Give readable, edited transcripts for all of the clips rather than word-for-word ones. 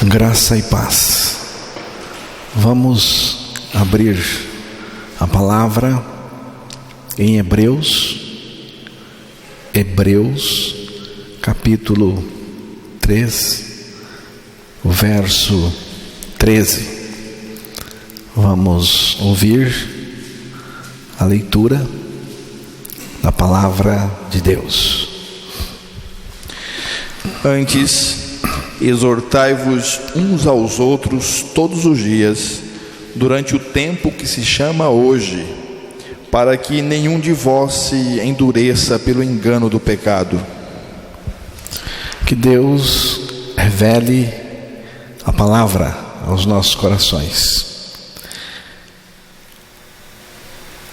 Graça e paz. Vamos abrir a palavra em Hebreus, capítulo 3, o verso 13. Vamos ouvir a leitura da palavra de Deus. Antes, exortai-vos uns aos outros todos os dias, durante o tempo que se chama hoje, para que nenhum de vós se endureça pelo engano do pecado. Que Deus revele a palavra aos nossos corações.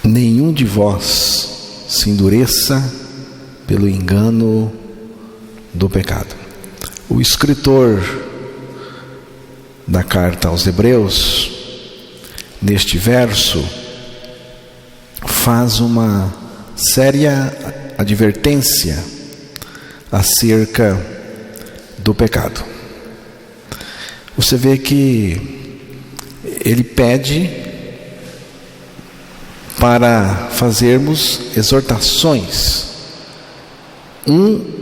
Nenhum de vós se endureça pelo engano do pecado. O escritor da carta aos Hebreus, neste verso, faz uma séria advertência acerca do pecado. Você vê que ele pede para fazermos exortações,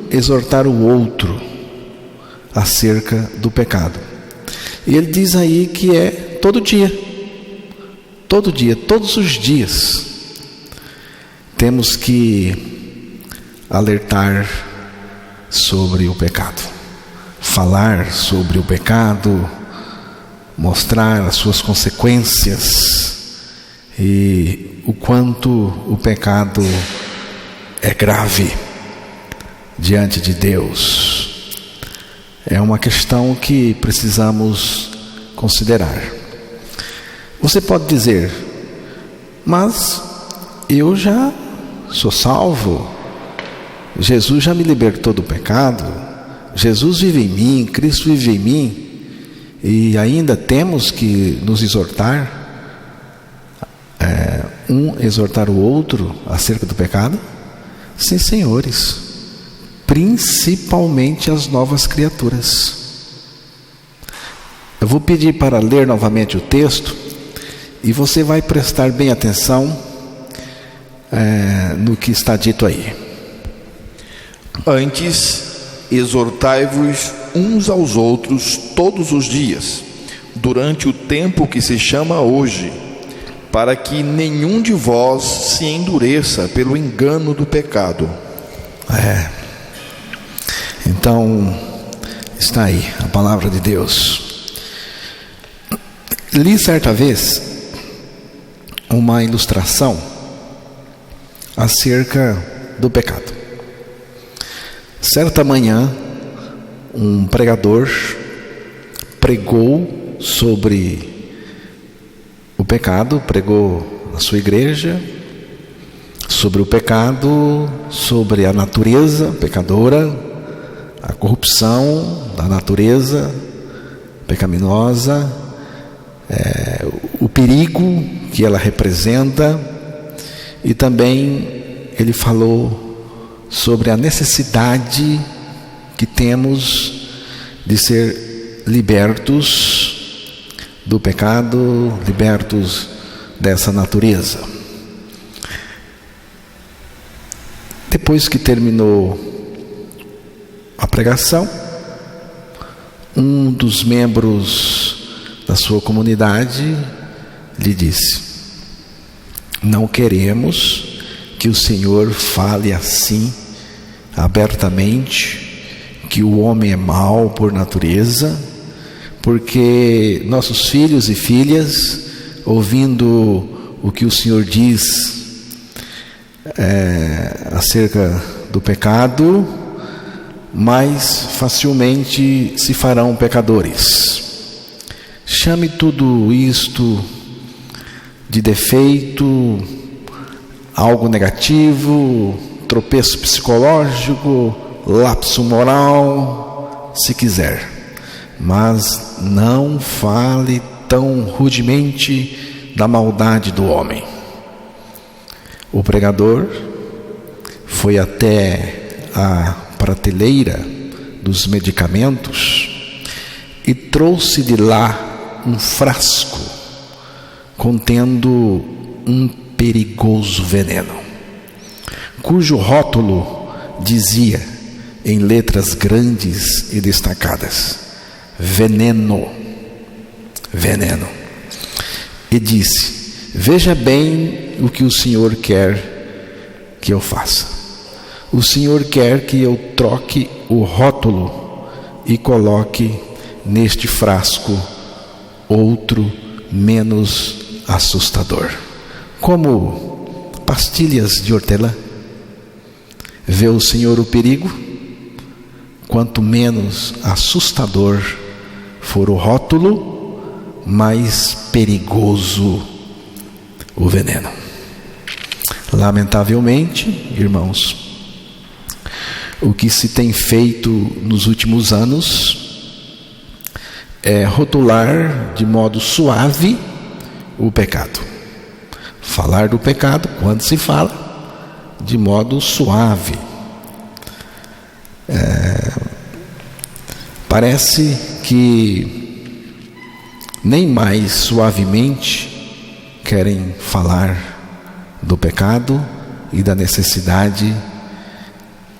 exortar o outro acerca do pecado. E ele diz aí que é todo dia, todos os dias, temos que alertar sobre o pecado, falar sobre o pecado, mostrar as suas consequências e o quanto o pecado é grave diante de Deus. É uma questão que precisamos considerar. Você pode dizer: mas eu já sou salvo, Jesus já me libertou do pecado, Jesus vive em mim, Cristo vive em mim, e ainda temos que nos exortar, exortar o outro acerca do pecado? Sim, senhores, principalmente as novas criaturas. Eu vou pedir para ler novamente o texto e você vai prestar bem atenção no que está dito aí. Antes, exortai-vos uns aos outros todos os dias, durante o tempo que se chama hoje, para que nenhum de vós se endureça pelo engano do pecado. Então, está aí a palavra de Deus. Li certa vez uma ilustração acerca do pecado. Certa manhã, um pregador pregou sobre o pecado, pregou na sua igreja sobre o pecado, sobre a natureza pecadora, a corrupção da natureza pecaminosa, o perigo que ela representa, e também ele falou sobre a necessidade que temos de ser libertos do pecado, libertos dessa natureza. Depois que terminou a pregação, um dos membros da sua comunidade lhe disse: não queremos que o Senhor fale assim abertamente, que o homem é mau por natureza, porque nossos filhos e filhas, ouvindo o que o Senhor diz acerca do pecado, mais facilmente se farão pecadores. Chame tudo isto de defeito, algo negativo, tropeço psicológico, lapso moral, se quiser, mas não fale tão rudemente da maldade do homem. O pregador foi até a prateleira dos medicamentos e trouxe de lá um frasco contendo um perigoso veneno, cujo rótulo dizia em letras grandes e destacadas: veneno, veneno. E disse: veja bem o que o Senhor quer que eu faça. O Senhor quer que eu troque o rótulo e coloque neste frasco outro menos assustador, como pastilhas de hortelã. Vê o Senhor o perigo? Quanto menos assustador for o rótulo, mais perigoso o veneno. Lamentavelmente, irmãos, o que se tem feito nos últimos anos é rotular de modo suave o pecado. Falar do pecado, quando se fala, de modo suave. Parece que nem mais suavemente querem falar do pecado e da necessidade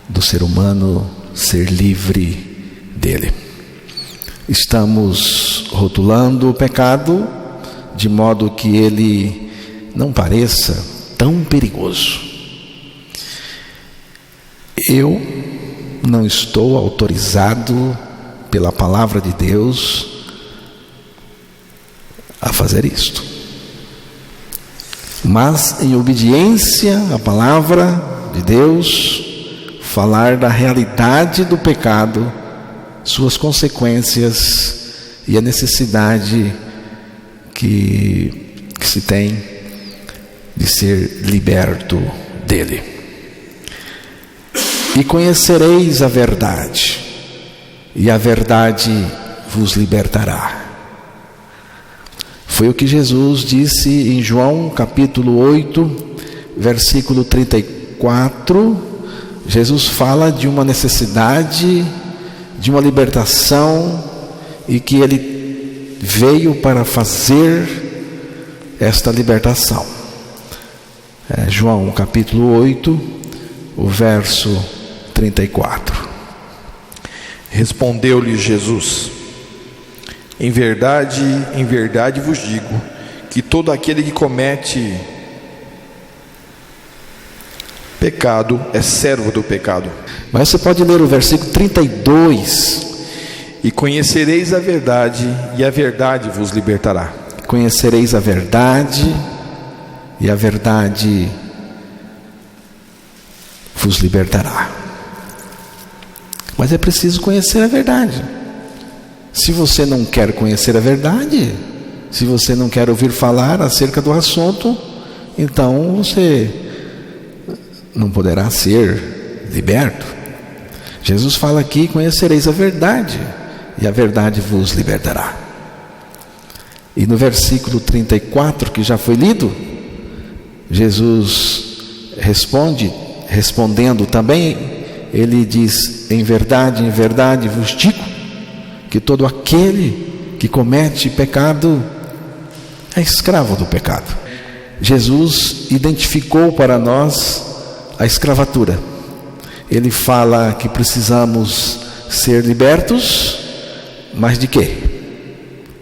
do ser humano ser livre dele. Estamos rotulando o pecado de modo que ele não pareça tão perigoso. Eu não estou autorizado pela palavra de Deus a fazer isto, mas em obediência à palavra de Deus, falar da realidade do pecado, suas consequências e a necessidade que se tem de ser liberto dele. E conhecereis a verdade, e a verdade vos libertará. Foi o que Jesus disse em João capítulo 8, versículo 34. Jesus fala de uma necessidade, de uma libertação, e que ele veio para fazer esta libertação. João capítulo 8, o verso 34. Respondeu-lhe Jesus: em verdade vos digo, que todo aquele que comete pecado é servo do pecado. Mas você pode ler o versículo 32. E conhecereis a verdade, e a verdade vos libertará. Conhecereis a verdade, e a verdade vos libertará. Mas é preciso conhecer a verdade. Se você não quer conhecer a verdade, se você não quer ouvir falar acerca do assunto, então você não poderá ser liberto. Jesus fala aqui: conhecereis a verdade, e a verdade vos libertará. E no versículo 34, que já foi lido, Jesus respondendo também, ele diz: em verdade vos digo, que todo aquele que comete pecado é escravo do pecado. Jesus identificou para nós a escravatura. Ele fala que precisamos ser libertos, mas de quê?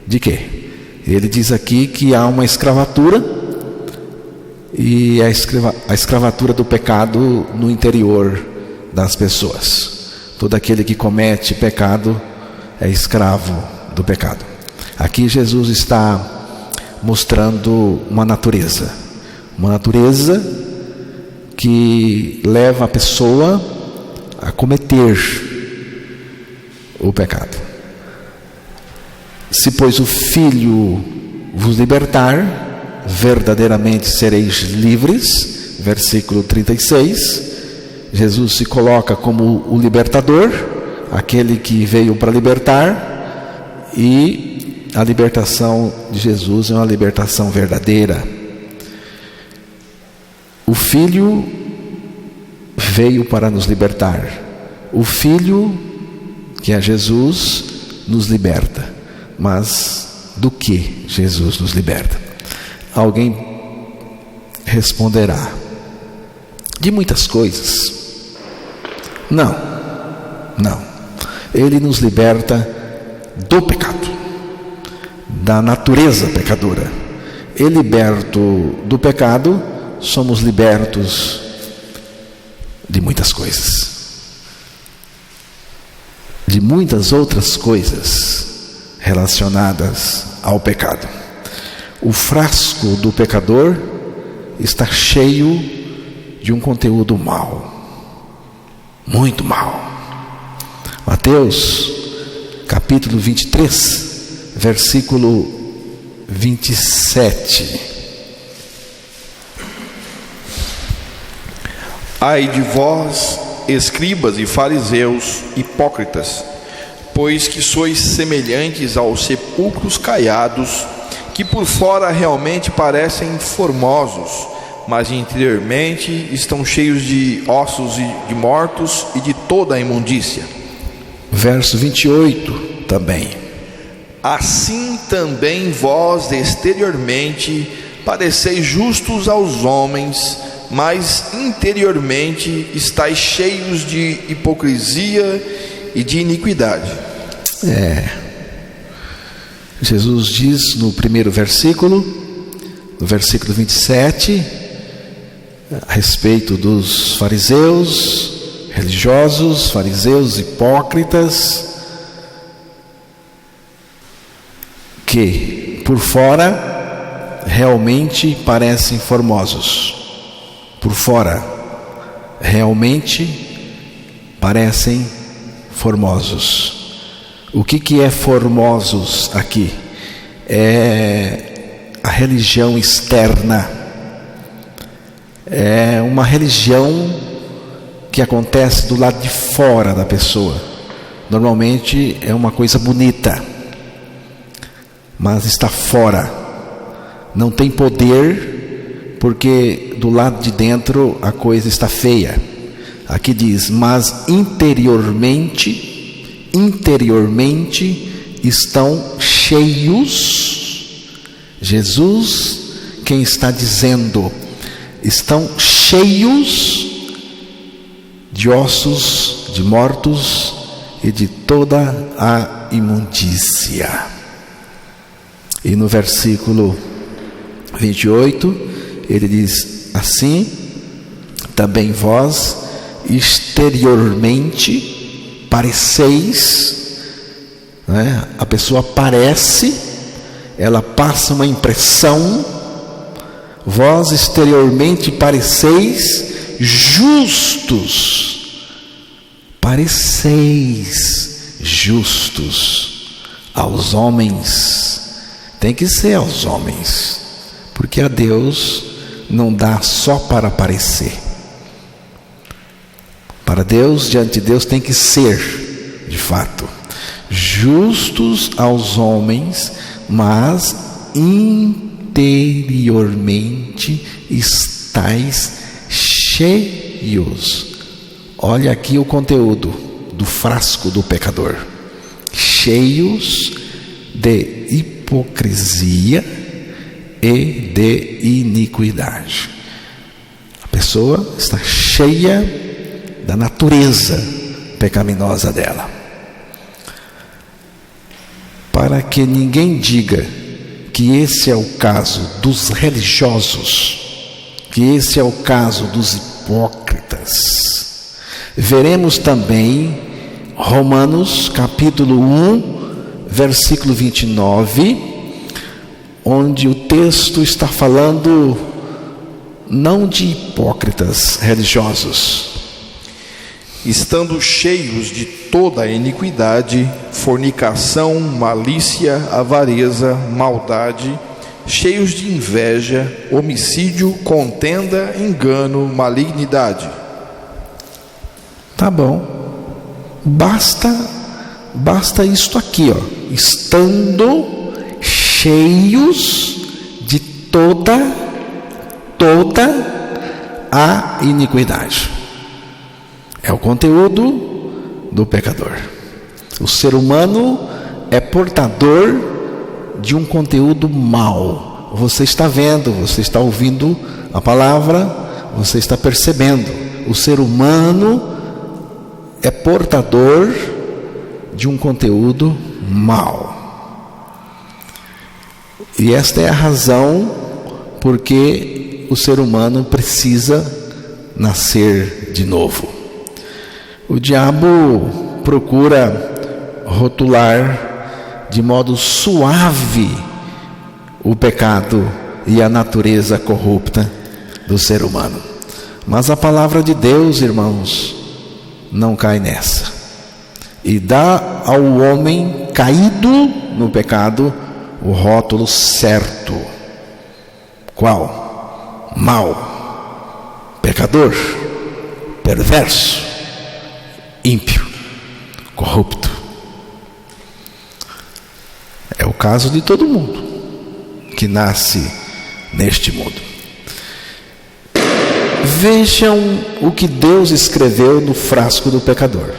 De quê? Ele diz aqui que há uma escravatura, e a escravatura do pecado no interior das pessoas. Todo aquele que comete pecado é escravo do pecado. Aqui Jesus está mostrando uma natureza que leva a pessoa a cometer o pecado. Se, pois, o Filho vos libertar, verdadeiramente sereis livres. Versículo 36. Jesus se coloca como o libertador, aquele que veio para libertar, e a libertação de Jesus é uma libertação verdadeira. O Filho veio para nos libertar. O Filho, que é Jesus, nos liberta. Mas do que Jesus nos liberta? Alguém responderá: de muitas coisas. Não. Ele nos liberta do pecado, da natureza pecadora. E liberto do pecado, somos libertos de muitas coisas, de muitas outras coisas relacionadas ao pecado. O frasco do pecador está cheio de um conteúdo mau, muito mau. Mateus capítulo 23, versículo 27. Ai de vós, escribas e fariseus, hipócritas, pois que sois semelhantes aos sepulcros caiados, que por fora realmente parecem formosos, mas interiormente estão cheios de ossos de mortos e de toda a imundícia. Verso 28 também. Assim também vós exteriormente pareceis justos aos homens, mas interiormente estáis cheios de hipocrisia e de iniquidade. Jesus diz no primeiro versículo, no versículo 27, a respeito dos fariseus religiosos, fariseus hipócritas, que por fora realmente parecem formosos. Por fora realmente parecem formosos. O que é formosos aqui? É a religião externa. É uma religião que acontece do lado de fora da pessoa. Normalmente é uma coisa bonita, mas está fora. Não tem poder, porque do lado de dentro a coisa está feia. Aqui diz: mas interiormente estão cheios. Jesus quem está dizendo: estão cheios de ossos de mortos e de toda a imundícia. E no versículo 28 ele diz assim: também vós exteriormente pareceis, né? A pessoa parece, ela passa uma impressão. Vós exteriormente pareceis justos, pareceis justos aos homens. Tem que ser aos homens, porque a Deus não dá só para parecer. Para Deus, diante de Deus, tem que ser, de fato, justos aos homens, mas interiormente estáis cheios. Olha aqui o conteúdo do frasco do pecador: cheios de hipocrisia e de iniquidade. A pessoa está cheia da natureza pecaminosa dela. Para que ninguém diga que esse é o caso dos religiosos, que esse é o caso dos hipócritas, veremos também Romanos capítulo 1, versículo 29, onde o texto está falando não de hipócritas religiosos, estando cheios de toda a iniquidade, fornicação, malícia, avareza, maldade, cheios de inveja, homicídio, contenda, engano, malignidade. Tá bom, basta isto aqui, ó: estando cheios de toda a iniquidade. É o conteúdo do pecador. O ser humano é portador de um conteúdo mau. Você está vendo, você está ouvindo a palavra, você está percebendo. O ser humano é portador de um conteúdo mau. E esta é a razão porque o ser humano precisa nascer de novo. O diabo procura rotular de modo suave o pecado e a natureza corrupta do ser humano. Mas a palavra de Deus, irmãos, não cai nessa. E dá ao homem caído no pecado o rótulo certo. Qual? Mau, pecador, perverso, ímpio, corrupto. É o caso de todo mundo que nasce neste mundo. Vejam o que Deus escreveu no frasco do pecador,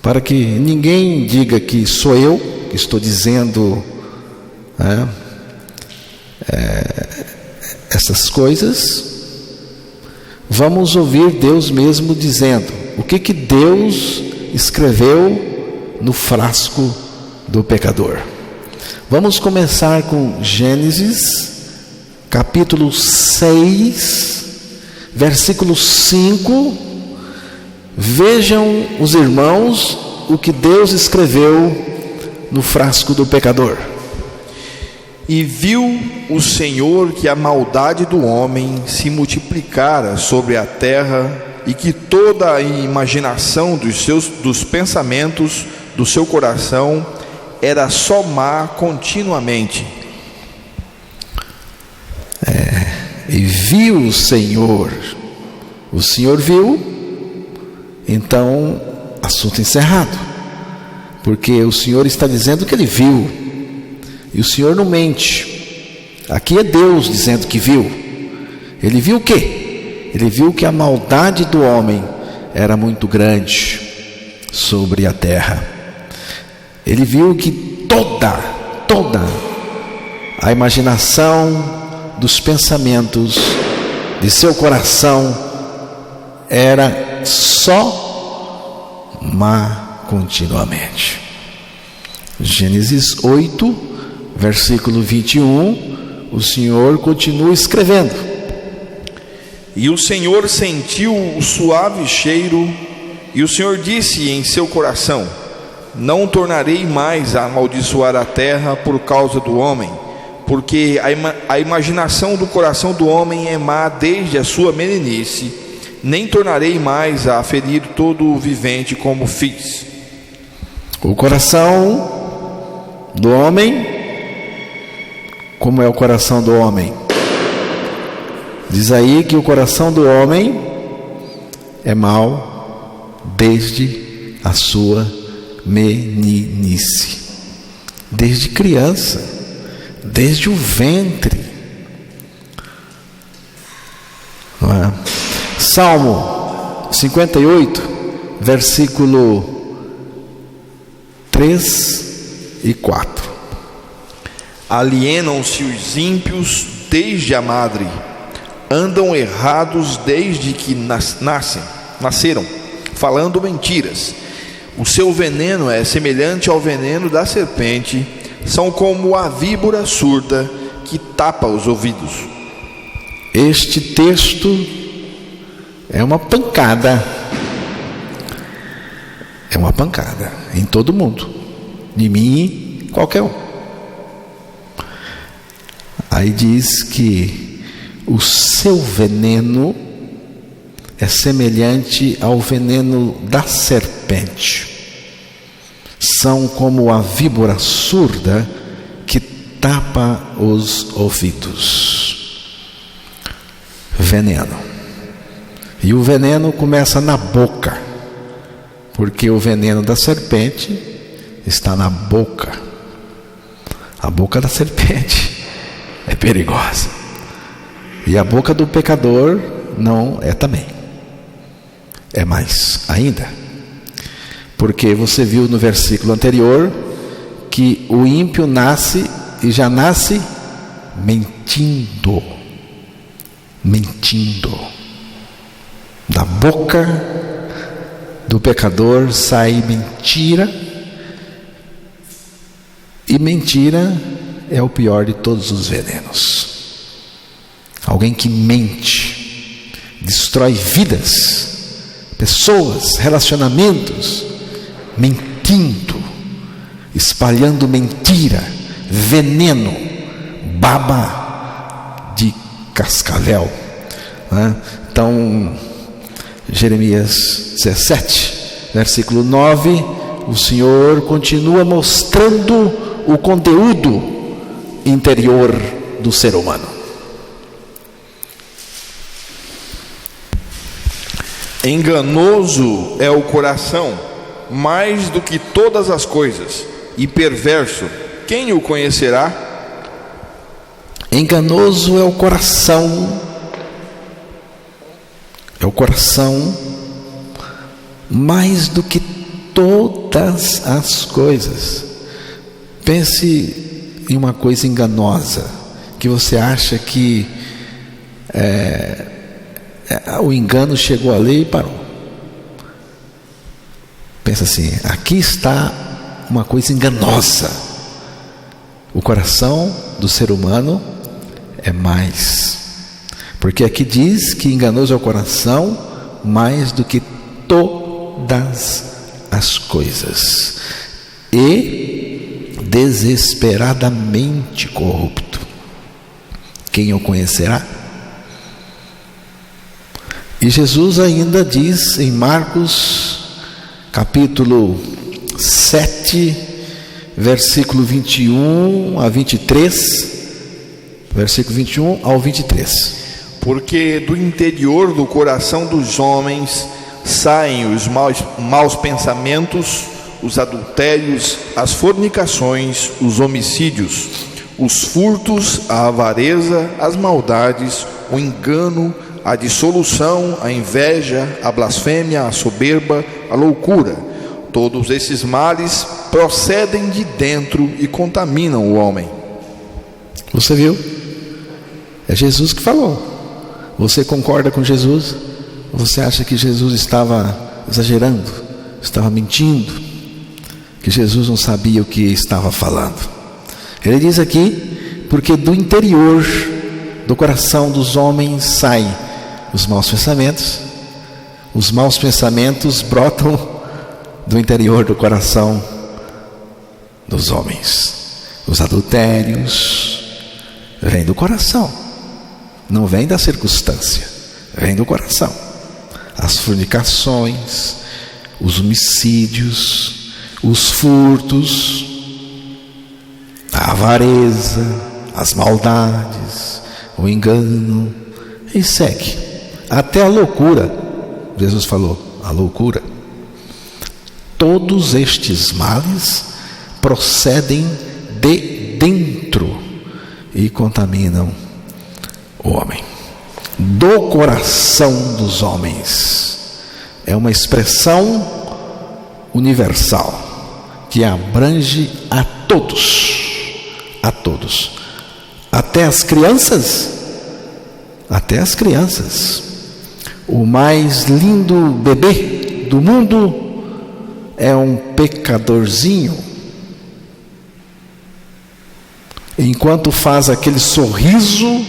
para que ninguém diga que sou eu que estou dizendo essas coisas. Vamos ouvir Deus mesmo dizendo o que Deus escreveu no frasco do pecador. Vamos começar com Gênesis capítulo 6, versículo 5. Vejam os irmãos o que Deus escreveu no frasco do pecador. E viu o Senhor que a maldade do homem se multiplicara sobre a terra, e que toda a imaginação dos pensamentos do seu coração era só má continuamente. E viu o Senhor viu, então assunto encerrado, porque o Senhor está dizendo que ele viu, e o Senhor não mente. Aqui é Deus dizendo que viu. Ele viu o quê? Ele viu que a maldade do homem era muito grande sobre a terra. Ele viu que toda a imaginação dos pensamentos de seu coração era só má continuamente. Gênesis 8, versículo 21, o Senhor continua escrevendo. E o Senhor sentiu o suave cheiro, e o Senhor disse em seu coração: não tornarei mais a amaldiçoar a terra por causa do homem, porque a imaginação do coração do homem é má desde a sua meninice, nem tornarei mais a ferir todo o vivente como fiz. O coração do homem, como é o coração do homem? Diz aí que o coração do homem é mau desde a sua meninice, desde criança, desde o ventre. Não é? Salmo 58, versículo 3 e 4. Alienam-se os ímpios desde a madre, andam errados desde que nasceram, falando mentiras. O seu veneno é semelhante ao veneno da serpente, são como a víbora surda que tapa os ouvidos. Este texto é uma pancada. É uma pancada em todo mundo, em mim, qualquer um. Aí diz que o seu veneno é semelhante ao veneno da serpente. São como a víbora surda que tapa os ouvidos. Veneno. E o veneno começa na boca, porque o veneno da serpente está na boca. A boca da serpente é perigosa. E a boca do pecador não é também. É mais ainda. Porque você viu no versículo anterior que o ímpio nasce e já nasce mentindo. Mentindo. Da boca do pecador sai mentira, e mentira é o pior de todos os venenos. Alguém que mente, destrói vidas, pessoas, relacionamentos, mentindo, espalhando mentira, veneno, baba de cascavel, né? Então, Jeremias 17, versículo 9, o Senhor continua mostrando o conteúdo interior do ser humano. Enganoso é o coração, mais do que todas as coisas, e perverso, quem o conhecerá? Enganoso é o coração, mais do que todas as coisas. Pense em uma coisa enganosa, que você acha que o engano chegou ali e parou. Pensa assim: aqui está uma coisa enganosa. O coração do ser humano é mais, porque aqui diz que enganoso é o coração mais do que todas as coisas, e desesperadamente corrupto. Quem o conhecerá? E Jesus ainda diz em Marcos capítulo 7, versículo 21 a 23, versículo 21 ao 23. Porque do interior do coração dos homens saem os maus pensamentos, os adultérios, as fornicações, os homicídios, os furtos, a avareza, as maldades, o engano, a dissolução, a inveja, a blasfêmia, a soberba, a loucura. Todos esses males procedem de dentro e contaminam o homem. Você viu? É Jesus que falou. Você concorda com Jesus? Você acha que Jesus estava exagerando, estava mentindo, que Jesus não sabia o que estava falando? Ele diz aqui: porque do interior do coração dos homens saem os maus pensamentos. Os maus pensamentos brotam do interior do coração dos homens. Os adultérios vêm do coração, não vem da circunstância, vem do coração. As fornicações, os homicídios, os furtos, a avareza, as maldades, o engano, e segue até a loucura. Jesus falou, a loucura. Todos estes males procedem de dentro e contaminam o homem. Do coração dos homens. É uma expressão universal que abrange a todos, até as crianças. O mais lindo bebê do mundo é um pecadorzinho, enquanto faz aquele sorriso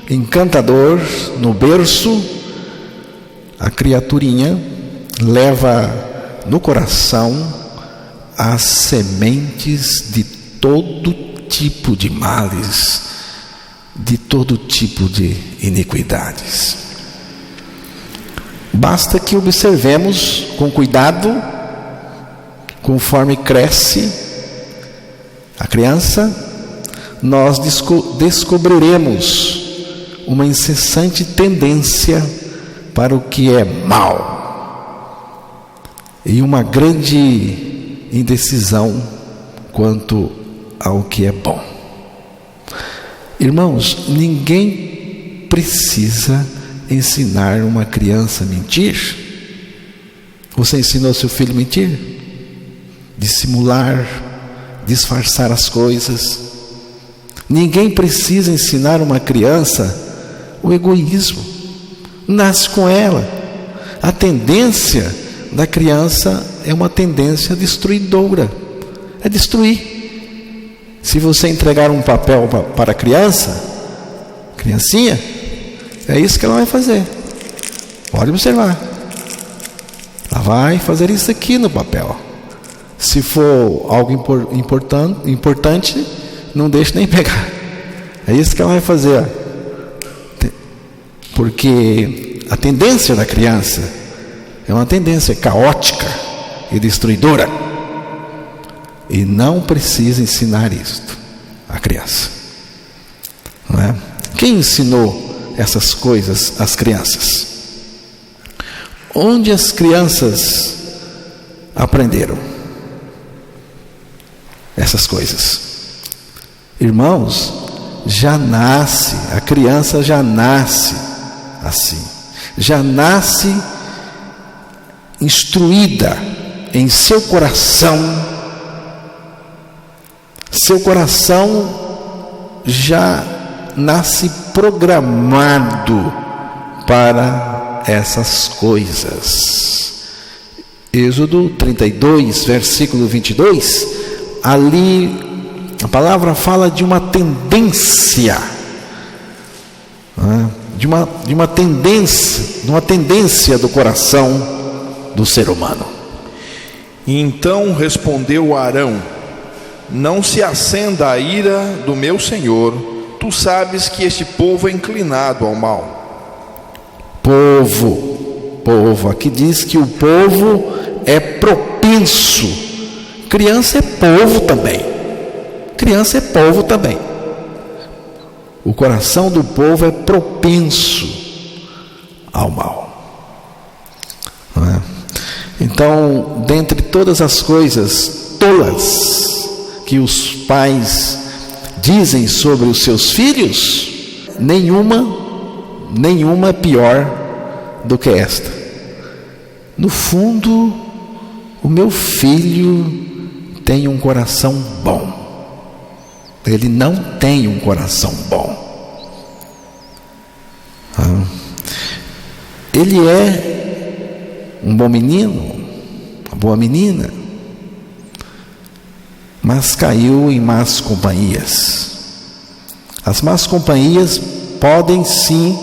encantador no berço, a criaturinha leva no coração as sementes de todo tipo de males, de todo tipo de iniquidades. Basta que observemos com cuidado, conforme cresce a criança, nós descobriremos uma incessante tendência para o que é mal e uma grande indecisão quanto ao que é bom. Irmãos, ninguém precisa ensinar uma criança a mentir. Você ensinou seu filho a mentir? dissimular, disfarçar as coisas. Ninguém precisa ensinar uma criança o egoísmo. Nasce com ela. A tendência da criança é uma tendência destruidora. É destruir. Se você entregar um papel para a criancinha, é isso que ela vai fazer. Pode observar. Ela vai fazer isso aqui no papel. Se for algo importante, não deixe nem pegar. É isso que ela vai fazer. Porque a tendência da criança é uma tendência caótica e destruidora. E não precisa ensinar isto à criança. Não é? Quem ensinou essas coisas às crianças? Onde as crianças aprenderam essas coisas? Irmãos, a criança já nasce assim, já nasce instruída em seu coração já nasce programado para essas coisas. Êxodo 32, versículo 22, ali a palavra fala de uma tendência, de uma tendência do coração do ser humano. Então respondeu Arão: não se acenda a ira do meu senhor, tu sabes que este povo é inclinado ao mal. Povo, aqui diz que o povo é propenso. Criança é povo também. O coração do povo é propenso ao mal. Não é? Então, dentre todas as coisas tolas que os pais dizem sobre os seus filhos, nenhuma é pior do que esta. No fundo, o meu filho tem um coração bom. Ele não tem um coração bom. Ele é um bom menino, uma boa menina, mas caiu em más companhias. As más companhias podem sim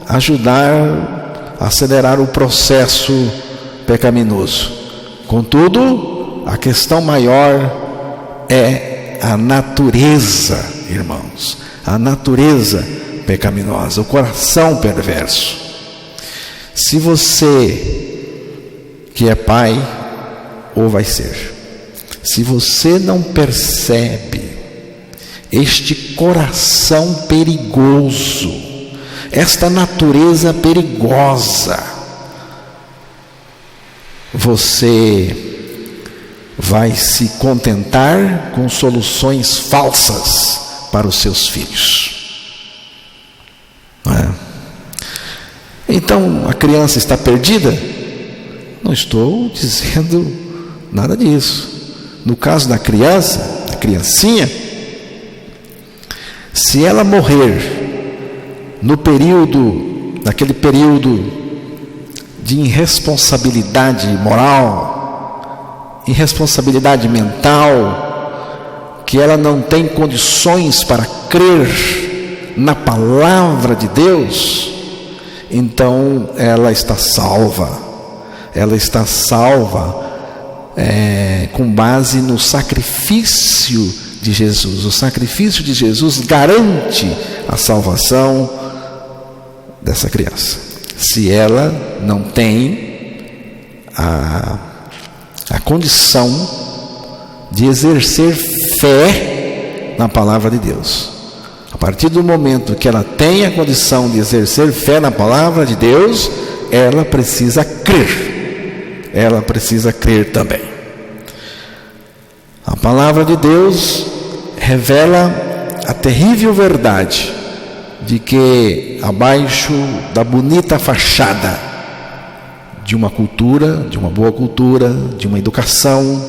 ajudar a acelerar o processo pecaminoso. Contudo, a questão maior é a natureza, irmãos, a natureza pecaminosa, o coração perverso. Se você que é pai ou vai ser, se você não percebe este coração perigoso, esta natureza perigosa, você vai se contentar com soluções falsas para os seus filhos. Não é? Então, a criança está perdida? Não estou dizendo nada disso. No caso da criança, da criancinha, se ela morrer naquele período de irresponsabilidade moral, irresponsabilidade mental, que ela não tem condições para crer na palavra de Deus, então ela está salva. Ela está salva com base no sacrifício de Jesus. O sacrifício de Jesus garante a salvação dessa criança. Se ela não tem a condição de exercer fé na palavra de Deus. A partir do momento que ela tem a condição de exercer fé na palavra de Deus, ela precisa crer. Ela precisa crer também. A palavra de Deus revela a terrível verdade de que abaixo da bonita fachada de uma cultura, de uma boa cultura, de uma educação,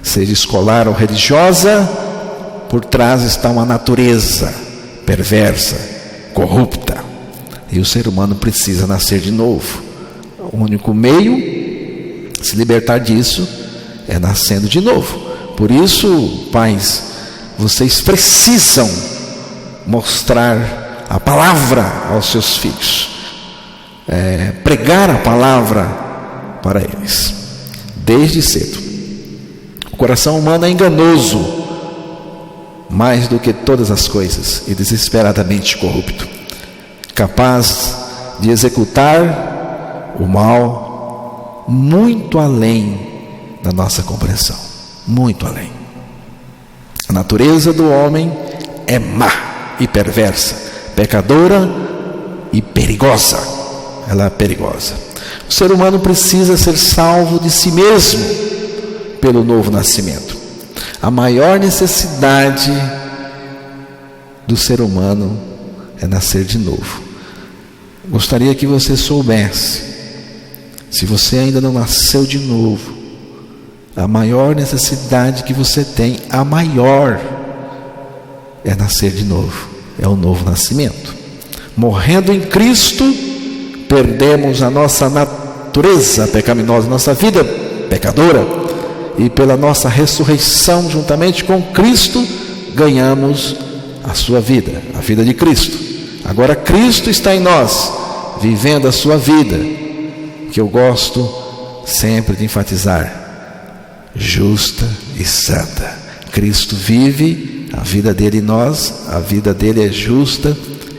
seja escolar ou religiosa, por trás está uma natureza perversa, corrupta. E o ser humano precisa nascer de novo. O único meio de se libertar disso é nascendo de novo. Por isso, pais, vocês precisam mostrar a palavra aos seus filhos, pregar a palavra para eles, desde cedo. O coração humano é enganoso mais do que todas as coisas e desesperadamente corrupto, capaz de executar o mal muito além da nossa compreensão, muito além. A natureza do homem é má e perversa, pecadora e perigosa. Ela é perigosa. O ser humano precisa ser salvo de si mesmo pelo novo nascimento. A maior necessidade do ser humano é nascer de novo. Gostaria que você soubesse, se você ainda não nasceu de novo, a maior necessidade que você tem, a maior, é nascer de novo, é o novo nascimento. Morrendo em Cristo, perdemos a nossa natureza pecaminosa, nossa vida pecadora, e pela nossa ressurreição juntamente com Cristo, ganhamos a sua vida, a vida de Cristo. Agora Cristo está em nós, vivendo a sua vida, que eu gosto sempre de enfatizar, justa e santa. Cristo vive a vida dele em nós, a vida dele é justa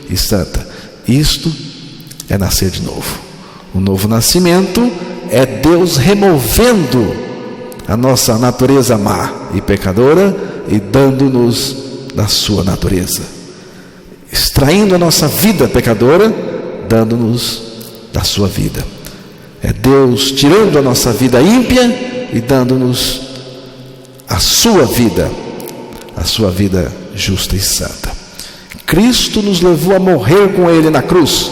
e santa. Isto é nascer de novo. O novo nascimento é Deus removendo a nossa natureza má e pecadora e dando-nos da sua natureza, extraindo a nossa vida pecadora, dando-nos da sua vida. É Deus tirando a nossa vida ímpia e dando-nos a sua vida justa e santa. Cristo nos levou a morrer com Ele na cruz,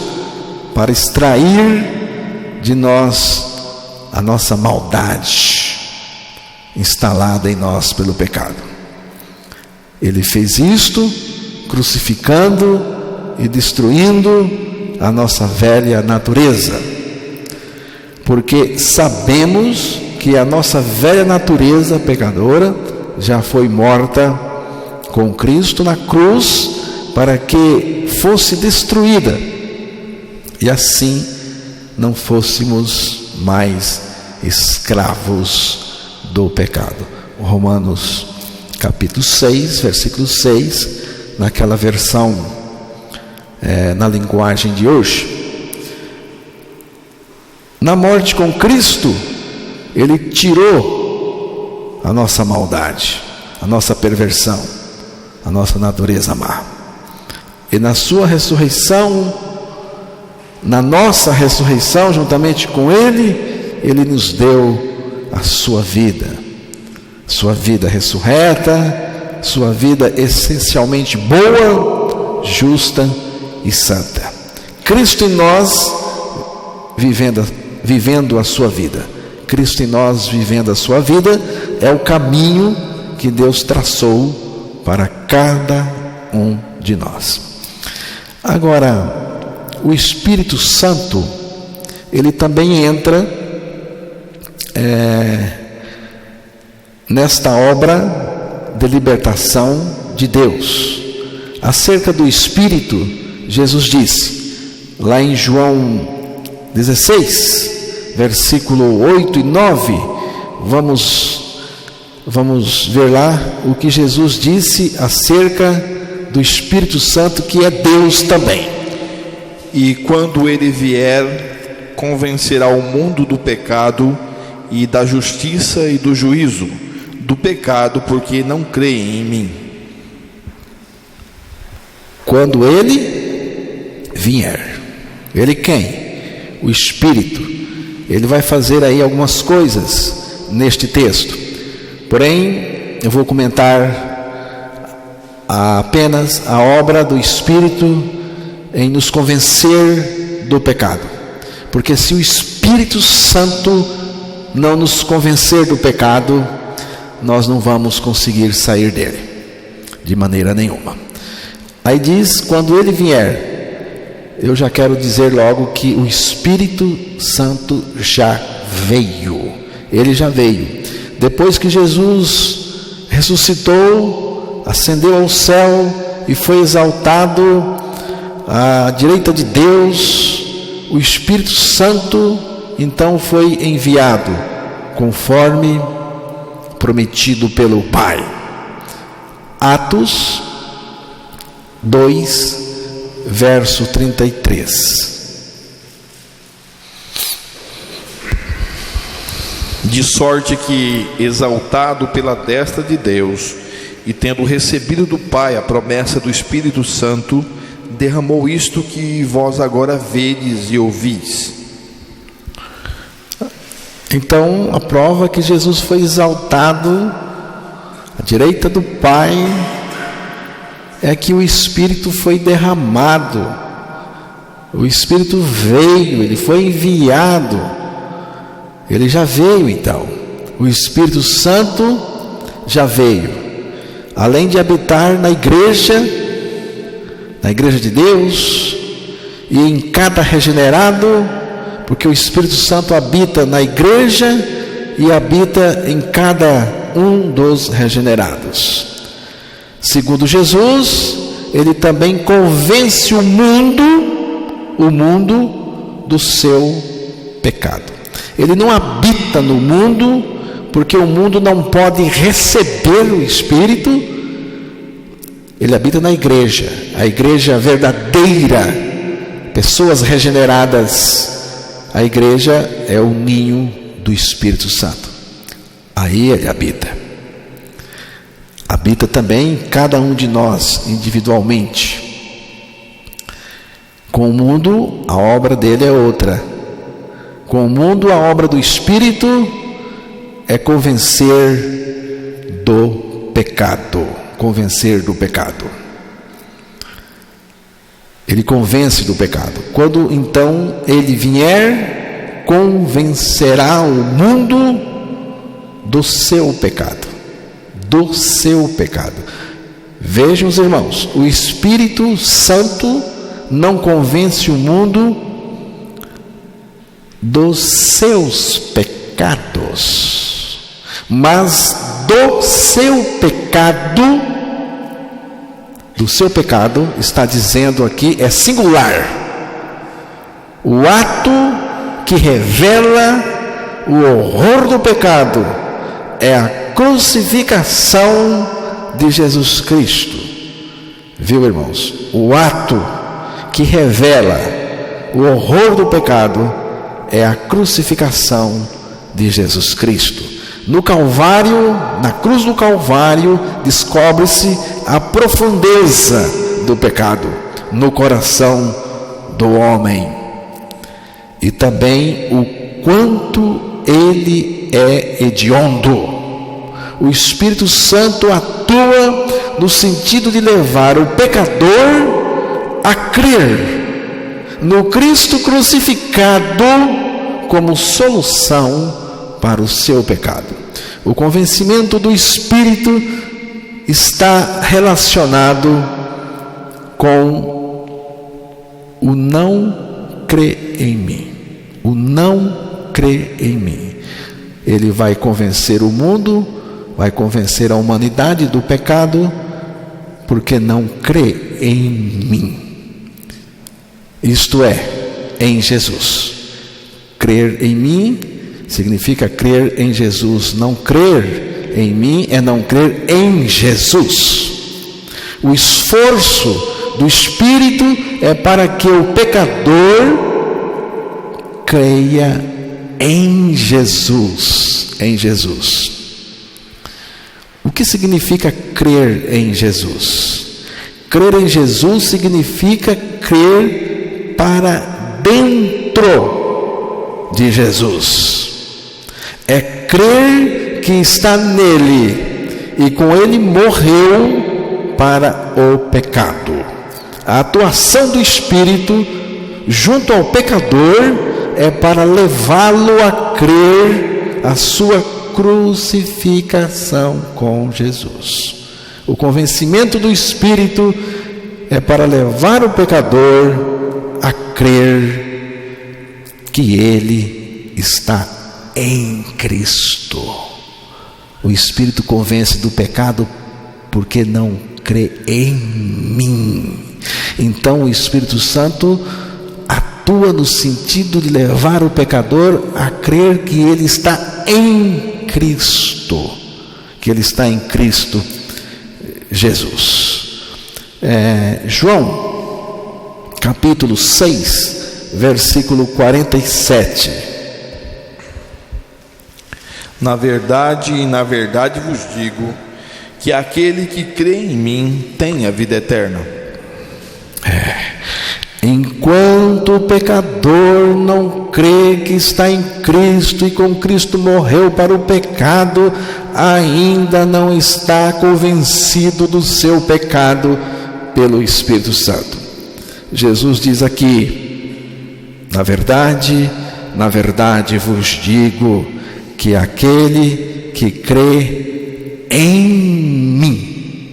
para extrair de nós a nossa maldade instalada em nós pelo pecado. Ele fez isto crucificando e destruindo a nossa velha natureza, porque sabemos que a nossa velha natureza pecadora já foi morta com Cristo na cruz, para que fosse destruída e assim não fôssemos mais escravos do pecado. Romanos capítulo 6, versículo 6, naquela versão na linguagem de hoje. Na morte com Cristo, Ele tirou a nossa maldade, a nossa perversão, a nossa natureza má. E na sua ressurreição, na nossa ressurreição, juntamente com Ele, Ele nos deu a sua vida ressurreta, sua vida essencialmente boa, justa e santa. Cristo em nós vivendo a sua vida. Cristo em nós vivendo a sua vida é o caminho que Deus traçou para cada um de nós. Agora, o Espírito Santo, ele também entra nesta obra de libertação de Deus. Acerca do Espírito, Jesus disse, lá em João 16, versículo 8 e 9, vamos ver lá o que Jesus disse acerca do Espírito Santo, que é Deus também. E quando ele vier, convencerá o mundo do pecado e da justiça e do juízo. Do pecado, porque não creem em mim. Quando ele vier, ele quem? O Espírito. Ele vai fazer aí algumas coisas neste texto. Porém, eu vou comentar apenas a obra do Espírito em nos convencer do pecado. Porque se o Espírito Santo não nos convencer do pecado, nós não vamos conseguir sair dele, de maneira nenhuma. Aí diz, quando ele vier, eu já quero dizer logo que o Espírito Santo já veio. Ele já veio. Depois que Jesus ressuscitou, ascendeu ao céu e foi exaltado à direita de Deus, o Espírito Santo então foi enviado, conforme prometido pelo Pai. Atos 2, verso 33. De sorte que, exaltado pela destra de Deus, e tendo recebido do Pai a promessa do Espírito Santo, derramou isto que vós agora vedes e ouvis. Então, a prova que Jesus foi exaltado à direita do Pai é que o Espírito foi derramado. O Espírito veio, ele foi enviado. Ele já veio então. O Espírito Santo já veio. Além de habitar na igreja de Deus, e em cada regenerado, porque o Espírito Santo habita na igreja e habita em cada um dos regenerados. Segundo Jesus, ele também convence o mundo do seu pecado. Ele não habita no mundo, porque o mundo não pode receber o Espírito. Ele habita na igreja, a igreja verdadeira, pessoas regeneradas. A igreja é o ninho do Espírito Santo. Aí ele habita. Habita também cada um de nós individualmente. Com o mundo, a obra dele é outra. Com o mundo, a obra do Espírito é convencer do pecado. Convencer do pecado. Ele convence do pecado. Quando então ele vier, convencerá o mundo do seu pecado. Do seu pecado. Vejam os irmãos, o Espírito Santo não convence o mundo dos seus pecados, mas do seu pecado, está dizendo aqui, é singular. O ato que revela o horror do pecado é a crucificação de Jesus Cristo. Viu, irmãos? O ato que revela o horror do pecado é a crucificação de Jesus Cristo. No Calvário, na cruz do Calvário, descobre-se a profundeza do pecado no coração do homem, e também o quanto ele é hediondo. O Espírito Santo atua no sentido de levar o pecador a crer no Cristo crucificado como solução para o seu pecado. O convencimento do Espírito está relacionado com o não crer em mim. O não crer em mim. Ele vai convencer o mundo, vai convencer a humanidade do pecado, porque não crê em mim. Isto é, em Jesus. Crer em mim significa crer em Jesus. Não crer em mim é não crer em Jesus. O esforço do Espírito é para que o pecador creia em Jesus. Em Jesus. O que significa crer em Jesus? Crer em Jesus significa crer para dentro de Jesus. É crer que está nele e com ele morreu para o pecado. A atuação do Espírito junto ao pecador é para levá-lo a crer a sua crucificação com Jesus. O convencimento do Espírito é para levar o pecador a crer que ele está em Cristo. O Espírito convence do pecado porque não crê em mim. Então o Espírito Santo atua no sentido de levar o pecador a crer que ele está em Cristo, que ele está em Cristo Jesus. João, capítulo 6, versículo 47. Na verdade vos digo, que aquele que crê em mim tem a vida eterna. Enquanto o pecador não crê que está em Cristo e com Cristo morreu para o pecado, ainda não está convencido do seu pecado pelo Espírito Santo. Jesus diz aqui: na verdade vos digo, que aquele que crê em mim,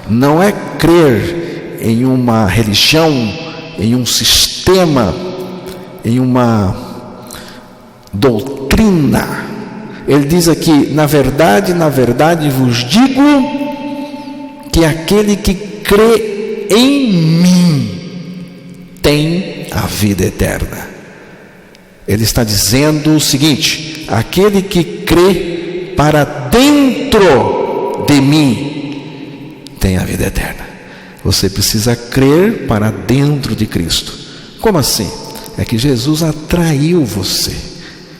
não é crer em uma religião, em um sistema, em uma doutrina. Ele diz aqui: na verdade vos digo, que aquele que crê em mim tem a vida eterna. Ele está dizendo o seguinte: aquele que crê para dentro de mim tem a vida eterna. Você precisa crer para dentro de Cristo. Como assim? É que Jesus atraiu você.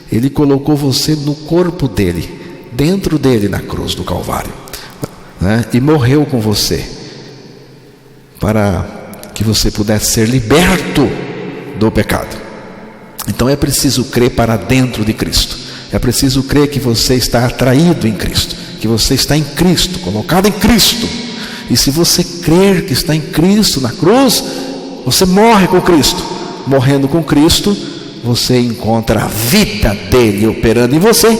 Ele colocou você no corpo dele, dentro dele, na cruz do Calvário, né? E morreu com você, para que você pudesse ser liberto do pecado. Então é preciso crer para dentro de Cristo. É preciso crer que você está atraído em Cristo, que você está em Cristo, colocado em Cristo. E se você crer que está em Cristo na cruz, você morre com Cristo. Morrendo com Cristo, você encontra a vida dele operando em você,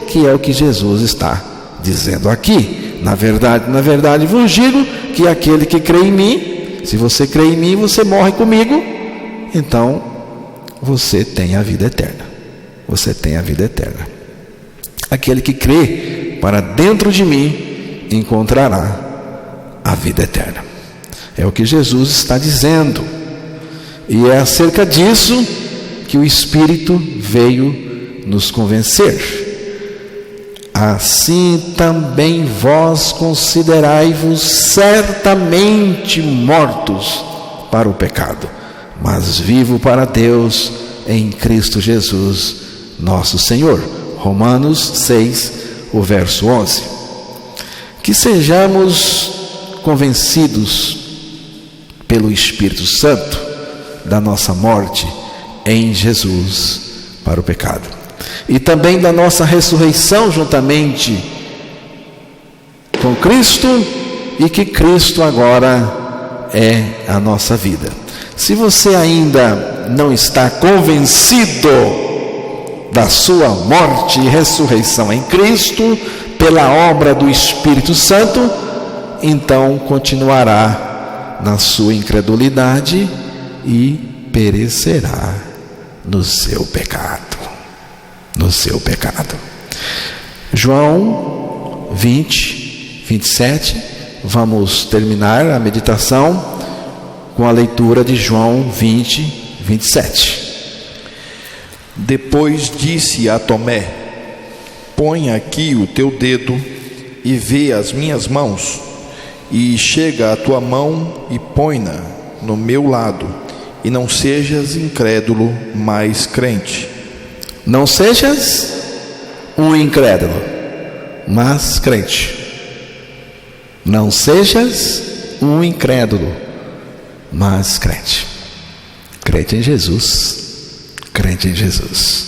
que é o que Jesus está dizendo aqui. Na verdade vos digo, que aquele que crê em mim, se você crê em mim, você morre comigo, então você tem a vida eterna. Você tem a vida eterna. Aquele que crê para dentro de mim encontrará a vida eterna. É o que Jesus está dizendo. E é acerca disso que o Espírito veio nos convencer. Assim também vós considerai-vos certamente mortos para o pecado, mas vivo para Deus em Cristo Jesus, nosso Senhor. Romanos 6, o verso 11. Que sejamos convencidos pelo Espírito Santo da nossa morte em Jesus para o pecado, e também da nossa ressurreição juntamente com Cristo, e que Cristo agora é a nossa vida. Se você ainda não está convencido da sua morte e ressurreição em Cristo pela obra do Espírito Santo, então continuará na sua incredulidade e perecerá no seu pecado. No seu pecado. João 20, 27. Vamos terminar a meditação com a leitura de João 20, 27. Depois disse a Tomé: põe aqui o teu dedo e vê as minhas mãos, e chega a tua mão e põe-na no meu lado, e não sejas incrédulo, mas crente. Não sejas um incrédulo, mas crente. Não sejas um incrédulo, mas crente. Crente em Jesus. Crente em Jesus.